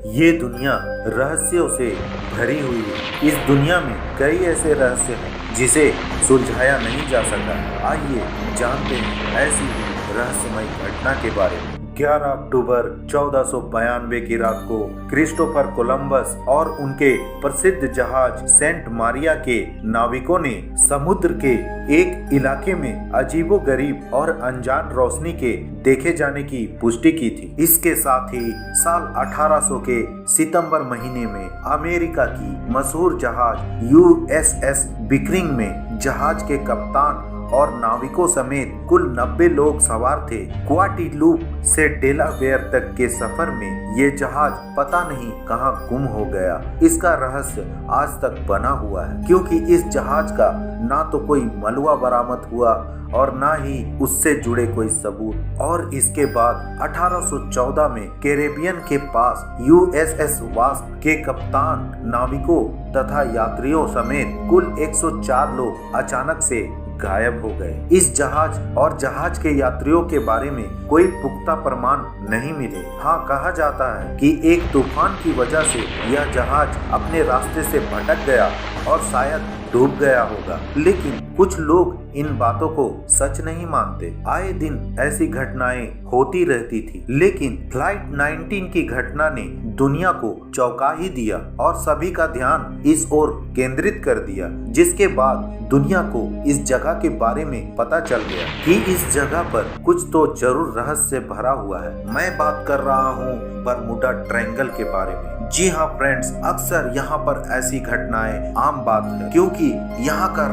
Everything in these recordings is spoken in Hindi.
ये दुनिया रहस्यों से भरी हुई है। इस दुनिया में कई ऐसे रहस्य हैं जिसे सुलझाया नहीं जा सका। आइए जानते हैं ऐसी ही रहस्यमय घटना के बारे में। 11 अक्टूबर 1492 की रात को क्रिस्टोफर कोलंबस और उनके प्रसिद्ध जहाज सेंट मारिया के नाविकों ने समुद्र के एक इलाके में अजीबोगरीब और अनजान रोशनी के देखे जाने की पुष्टि की थी। इसके साथ ही साल 1800 के सितंबर महीने में अमेरिका की मशहूर जहाज USS बिकरिंग में जहाज के कप्तान और नाविकों समेत कुल 90 लोग सवार थे। ग्वाटिलूप से डेलावेयर तक के सफर में ये जहाज पता नहीं कहां गुम हो गया। इसका रहस्य आज तक बना हुआ है, क्योंकि इस जहाज का ना तो कोई मलबा बरामद हुआ और ना ही उससे जुड़े कोई सबूत। और इसके बाद 1814 में कैरेबियन के पास USS वास्प के कप्तान, नाविकों तथा यात्रियों समेत कुल 104 लोग अचानक से गायब हो गए। इस जहाज और जहाज के यात्रियों के बारे में कोई पुख्ता प्रमाण नहीं मिले। हाँ, कहा जाता है कि एक तूफान की वजह से यह जहाज अपने रास्ते से भटक गया और शायद डूब गया होगा, लेकिन कुछ लोग इन बातों को सच नहीं मानते। आए दिन ऐसी घटनाएं होती रहती थी, लेकिन फ्लाइट 19 की घटना ने दुनिया को चौंका ही दिया और सभी का ध्यान इस ओर केंद्रित कर दिया। जिसके बाद दुनिया को इस जगह के बारे में पता चल गया कि इस जगह पर कुछ तो जरूर रहस्य भरा हुआ है। मैं बात कर रहा हूँ बरमूडा ट्रायंगल के बारे में। जी हाँ फ्रेंड्स, अक्सर यहाँ पर ऐसी घटनाएं आम बात है, क्योंकि यहाँ का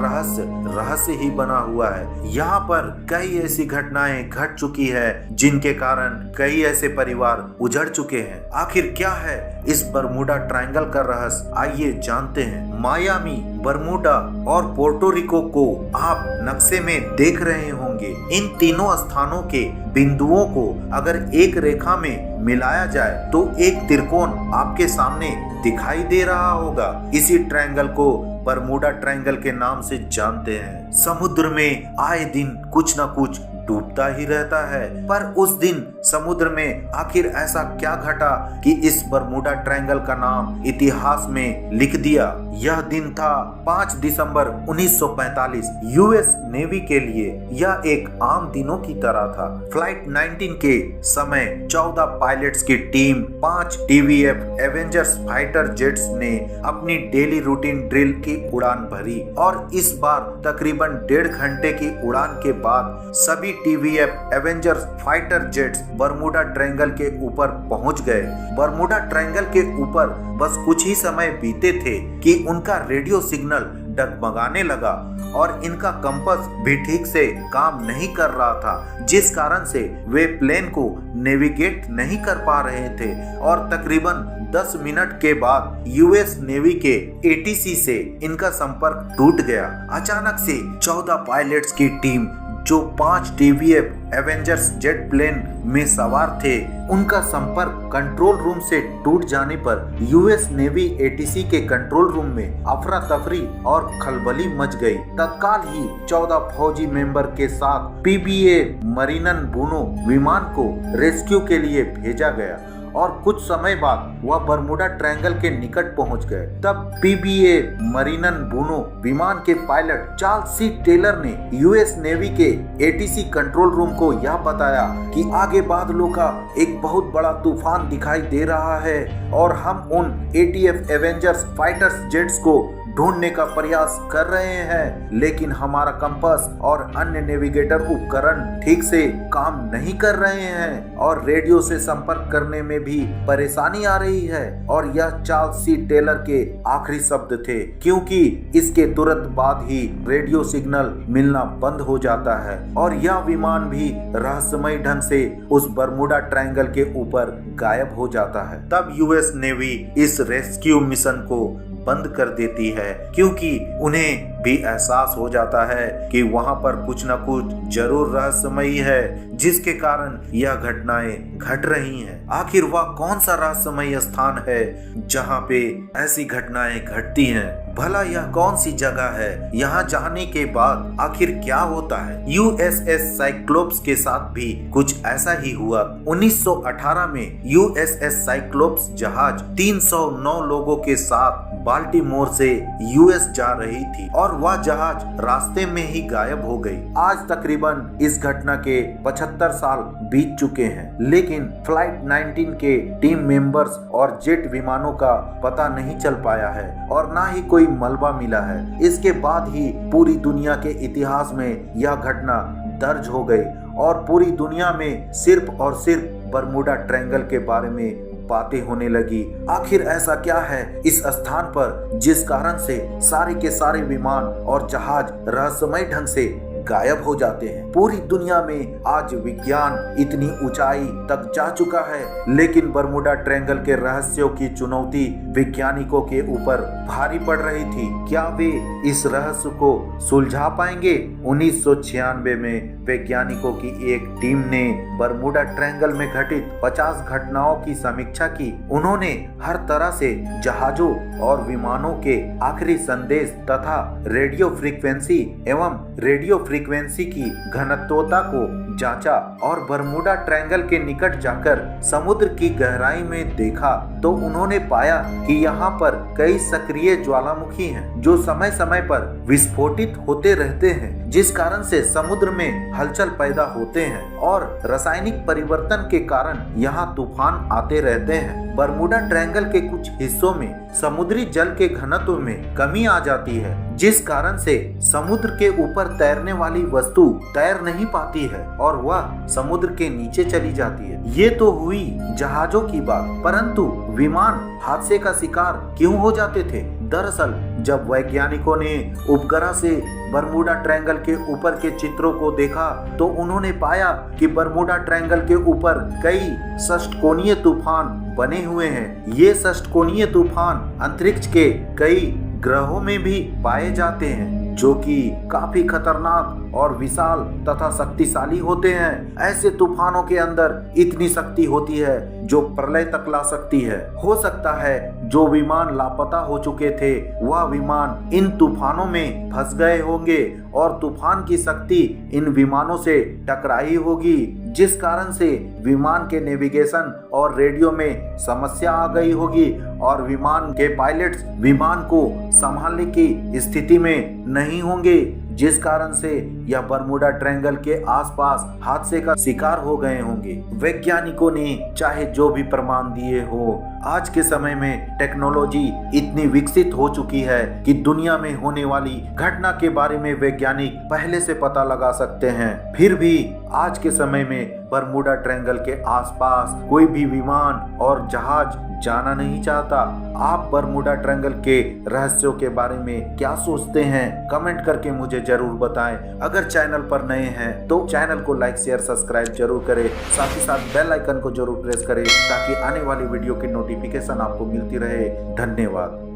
रहस्य ही बना हुआ है। यहाँ पर कई ऐसी घटनाएं घट चुकी है जिनके कारण कई ऐसे परिवार उजड़ चुके हैं। आखिर क्या है इस बरमूडा ट्रायंगल का रहस्य, आइए जानते हैं। मायामी, बरमूडा और पोर्टो रिको को आप नक्शे में देख रहे होंगे। इन तीनों स्थानों के बिंदुओं को अगर एक रेखा में मिलाया जाए तो एक त्रिकोण आपके सामने दिखाई दे रहा होगा। इसी ट्रायंगल को बरमूडा ट्रायंगल के नाम से जानते हैं। समुद्र में आए दिन कुछ न कुछ डूबता ही रहता है, पर उस दिन समुद्र में आखिर ऐसा क्या घटा कि इस बरमूडा ट्रायंगल का नाम इतिहास में लिख दिया। यह दिन था 5 दिसंबर 1945। यूएस नेवी के लिए यह एक आम दिनों की तरह था। फ्लाइट 19 के समय 14 पायलट्स की team 5 TVF Avengers fighter jets ने अपनी डेली रूटीन ड्रिल की उड़ान भरी और इस बार तकरीबन 1.5 घंटे की उड़ान के बाद सभी TVF Avengers fighter jets Bermuda triangle के ऊपर पहुंच गए। बरमूडा ट्रायंगल के ऊपर बस कुछ ही समय बीते थे कि उनका रेडियो सिग्नल डगमगाने लगा और इनका कंपास भी ठीक से काम नहीं कर रहा था, जिस कारण से वे प्लेन को नेविगेट नहीं कर पा रहे थे। और तकरीबन 10 मिनट के बाद यूएस नेवी के ATC से इनका संपर्क टूट गया। अचानक से 14 पायलट्स की टीम जो 5 TVF एवेंजर्स जेट प्लेन में सवार थे, उनका संपर्क कंट्रोल रूम से टूट जाने पर यूएस नेवी ATC के कंट्रोल रूम में अफरा तफरी और खलबली मच गई। तत्काल ही 14 फौजी मेंबर के साथ PBA मरीनन बूनो विमान को रेस्क्यू के लिए भेजा गया और कुछ समय बाद वह बरमूडा ट्रायंगल के निकट पहुंच गए। तब PBA मरीनन बूनो विमान के पायलट चार्ल्स C टेलर ने यूएस नेवी के ATC कंट्रोल रूम को यह बताया कि आगे बादलों का एक बहुत बड़ा तूफान दिखाई दे रहा है और हम उन ATF एवेंजर्स फाइटर्स जेट्स को ढूंढने का प्रयास कर रहे हैं, लेकिन हमारा कंपास और अन्य नेविगेटर उपकरण ठीक से काम नहीं कर रहे हैं और रेडियो से संपर्क करने में भी परेशानी आ रही है। और यह चार्ल्स C टेलर के आखिरी शब्द थे, क्योंकि इसके तुरंत बाद ही रेडियो सिग्नल मिलना बंद हो जाता है और यह विमान भी रहस्यमय ढंग से उस बरमूडा ट्रायंगल के ऊपर गायब हो जाता है। तब यूएस नेवी इस रेस्क्यू मिशन को बंद कर देती है, क्योंकि उन्हें भी एहसास हो जाता है कि वहां पर कुछ न कुछ जरूर रहस्यमयी है, जिसके कारण यह घटनाएं घट रही हैं। आखिर वह कौन सा रहस्यमयी स्थान है जहां पे ऐसी घटनाएं घटती हैं? भला यह कौन सी जगह है? यहाँ जाने के बाद आखिर क्या होता है? USS साइक्लोप्स के साथ भी कुछ ऐसा ही हुआ। 1918 में USS साइक्लोप्स जहाज 309 लोगों के साथ बाल्टीमोर से US जा रही थी और वह जहाज रास्ते में ही गायब हो गई। आज तकरीबन इस घटना के 75 साल बीत चुके हैं, लेकिन फ्लाइट 19 के टीम मेंबर्स और जेट विमानों का पता नहीं चल पाया है और ना ही कोई मलबा मिला है। इसके बाद ही पूरी दुनिया के इतिहास में यह घटना दर्ज हो गई और पूरी दुनिया में सिर्फ और सिर्फ बरमूडा ट्रायंगल के बारे में बातें होने लगी। आखिर ऐसा क्या है इस स्थान पर जिस कारण से सारे के सारे विमान और जहाज रहस्यमय ढंग से गायब हो जाते हैं? पूरी दुनिया में आज विज्ञान इतनी ऊंचाई तक जा चुका है, लेकिन बरमूडा ट्रायंगल के रहस्यों की चुनौती वैज्ञानिकों के ऊपर भारी पड़ रही थी। क्या वे इस रहस्य को सुलझा पाएंगे? 1996 में वैज्ञानिकों की एक टीम ने बरमूडा ट्रायंगल में घटित 50 घटनाओं की समीक्षा की। उन्होंने हर तरह से जहाजों और विमानों के आखिरी संदेश तथा रेडियो फ्रीक्वेंसी एवं रेडियो फ्रीक्वेंसी की घनत्वता को जांचा और बरमूडा ट्रायंगल के निकट जाकर समुद्र की गहराई में देखा तो उन्होंने पाया कि यहाँ पर कई सक्रिय ज्वालामुखी हैं जो समय समय पर विस्फोटित होते रहते हैं, जिस कारण से समुद्र में हलचल पैदा होते हैं और रासायनिक परिवर्तन के कारण यहाँ तूफान आते रहते हैं। बरमूडा ट्रायंगल के कुछ हिस्सों में समुद्री जल के घनत्व में कमी आ जाती है, जिस कारण से समुद्र के ऊपर तैरने वाली वस्तु तैर नहीं पाती है और वह समुद्र के नीचे चली जाती है। ये तो हुई जहाजों की बात, परंतु विमान हादसे का शिकार क्यों हो जाते थे? दरअसल जब वैज्ञानिकों ने उपग्रह से बरमूडा ट्रायंगल के ऊपर के चित्रों को देखा तो उन्होंने पाया कि बरमूडा ट्रायंगल के ऊपर कई षटकोणीय तूफान बने हुए हैं। ये षटकोणीय तूफान अंतरिक्ष के कई ग्रहों में भी पाए जाते हैं, जो कि काफी खतरनाक और विशाल तथा शक्तिशाली होते हैं। ऐसे तूफानों के अंदर इतनी शक्ति होती है जो प्रलय तक ला सकती है। हो सकता है जो विमान लापता हो चुके थे वह विमान इन तूफानों में फंस गए होंगे और तूफान की शक्ति इन विमानों से टकराई होगी, जिस कारण से विमान के नेविगेशन और रेडियो में समस्या आ गई होगी और विमान के पायलट्स विमान को संभालने की स्थिति में नहीं होंगे, जिस कारण से यह बरमूडा ट्रायंगल के आसपास हादसे का शिकार हो गए होंगे। वैज्ञानिकों ने चाहे जो भी प्रमाण दिए हो, आज के समय में टेक्नोलॉजी इतनी विकसित हो चुकी है कि दुनिया में होने वाली घटना के बारे में वैज्ञानिक पहले से पता लगा सकते हैं। फिर भी आज के समय में बरमूडा ट्रायंगल के आसपास कोई भी विमान और जहाज जाना नहीं चाहता। आप बरमूडा ट्रायंगल के रहस्यों के बारे में क्या सोचते हैं? कमेंट करके मुझे जरूर बताएं। अगर चैनल पर नए हैं तो चैनल को लाइक शेयर सब्सक्राइब जरूर करें, साथ ही साथ बेल आइकन को जरूर प्रेस करें ताकि आने वाली वीडियो की नोटिफिकेशन आपको मिलती रहे। धन्यवाद।